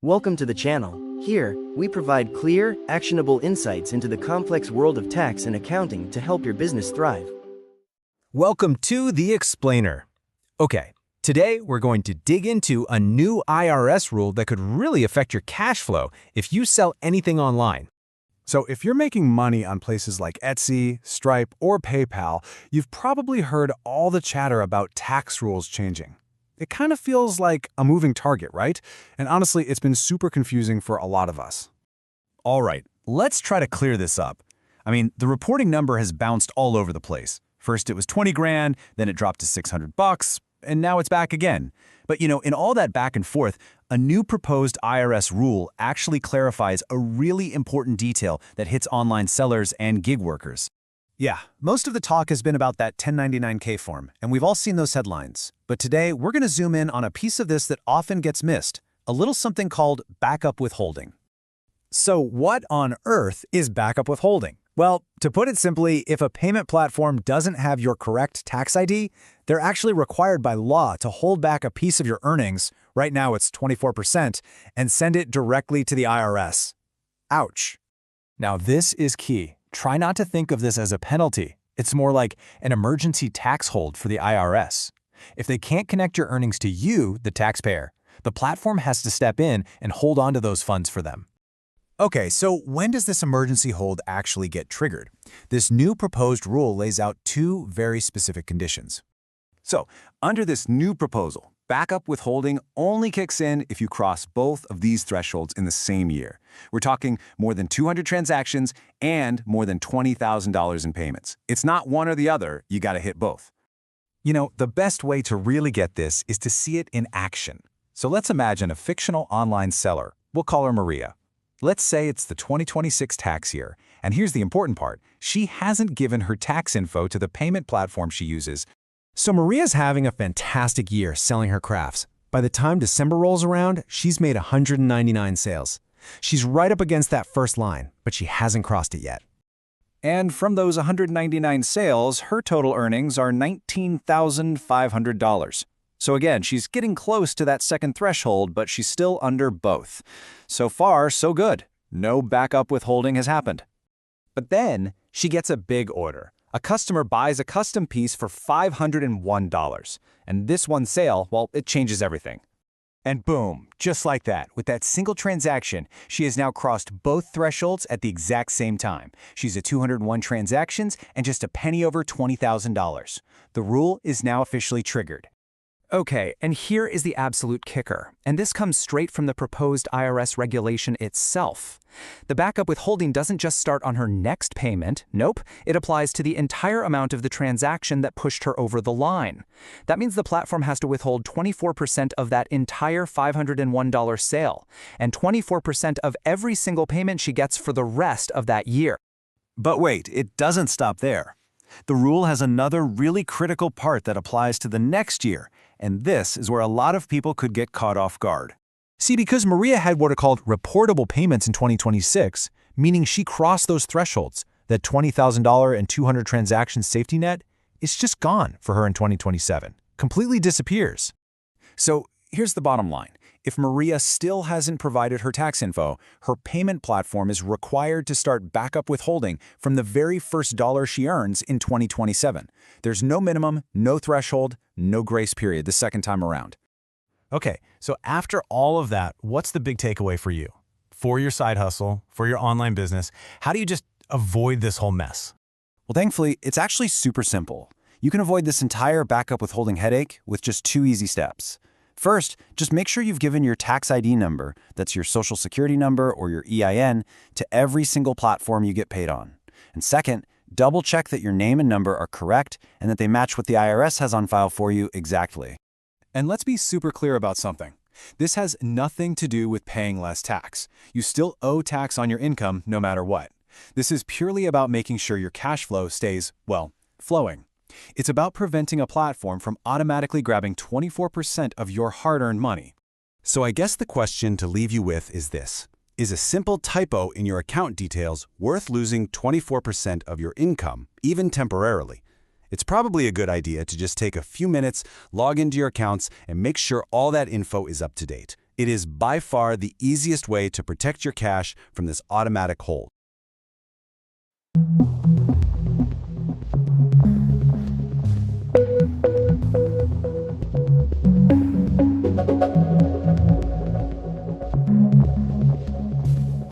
Welcome to the channel. Here, we provide clear, actionable insights into the complex world of tax and accounting to help your business thrive. Welcome to The Explainer. Okay, today we're going to dig into a new IRS rule that could really affect your cash flow if you sell anything online. So if you're making money on places like Etsy, Stripe, or PayPal, you've probably heard all the chatter about tax rules changing. It kind of feels like a moving target, right? And honestly, it's been super confusing for a lot of us. All right, let's try to clear this up. The reporting number has bounced all over the place. First it was 20 grand, then it dropped to 600 bucks, and now it's back again. But in all that back and forth, a new proposed IRS rule actually clarifies a really important detail that hits online sellers and gig workers. Yeah, most of the talk has been about that 1099K form, and we've all seen those headlines. But today, we're going to zoom in on a piece of this that often gets missed, a little something called backup withholding. So what on earth is backup withholding? Well, to put it simply, if a payment platform doesn't have your correct tax ID, they're actually required by law to hold back a piece of your earnings, right now it's 24%, and send it directly to the IRS. Ouch. Now this is key. Try not to think of this as a penalty. It's more like an emergency tax hold for the IRS. If they can't connect your earnings to you, the taxpayer, the platform has to step in and hold on to those funds for them. Okay, so when does this emergency hold actually get triggered? This new proposed rule lays out two very specific conditions. So, under this new proposal, backup withholding only kicks in if you cross both of these thresholds in the same year. We're talking more than 200 transactions and more than $20,000 in payments. It's not one or the other, you gotta hit both. The best way to really get this is to see it in action. So let's imagine a fictional online seller. We'll call her Maria. Let's say it's the 2026 tax year, and here's the important part. She hasn't given her tax info to the payment platform she uses. So Maria's having a fantastic year selling her crafts. By the time December rolls around, she's made 199 sales. She's right up against that first line, but she hasn't crossed it yet. And from those 199 sales, her total earnings are $19,500. So again, she's getting close to that second threshold, but she's still under both. So far, so good. No backup withholding has happened. But then, she gets a big order. A customer buys a custom piece for $501. And this one sale, well, it changes everything. And boom, just like that, with that single transaction, she has now crossed both thresholds at the exact same time. She's at 201 transactions and just a penny over $20,000. The rule is now officially triggered. Okay, and here is the absolute kicker, and this comes straight from the proposed IRS regulation itself. The backup withholding doesn't just start on her next payment. Nope, it applies to the entire amount of the transaction that pushed her over the line. That means the platform has to withhold 24% of that entire $501 sale, and 24% of every single payment she gets for the rest of that year. But wait, it doesn't stop there. The rule has another really critical part that applies to the next year, and this is where a lot of people could get caught off guard. See, because Maria had what are called reportable payments in 2026, meaning she crossed those thresholds, that $20,000 and 200 transactions safety net, it's just gone for her in 2027. Completely disappears. So here's the bottom line. If Maria still hasn't provided her tax info, her payment platform is required to start backup withholding from the very first dollar she earns in 2027. There's no minimum, no threshold, no grace period the second time around. Okay, so after all of that, what's the big takeaway for you? For your side hustle, for your online business, how do you just avoid this whole mess? Well, thankfully, it's actually super simple. You can avoid this entire backup withholding headache with just 2 easy steps. First, just make sure you've given your tax ID number, that's your social security number or your EIN, to every single platform you get paid on. And second, double check that your name and number are correct and that they match what the IRS has on file for you exactly. And let's be super clear about something. This has nothing to do with paying less tax. You still owe tax on your income no matter what. This is purely about making sure your cash flow stays, well, flowing. It's about preventing a platform from automatically grabbing 24% of your hard-earned money. So I guess the question to leave you with is this. Is a simple typo in your account details worth losing 24% of your income, even temporarily? It's probably a good idea to just take a few minutes, log into your accounts, and make sure all that info is up to date. It is by far the easiest way to protect your cash from this automatic hold.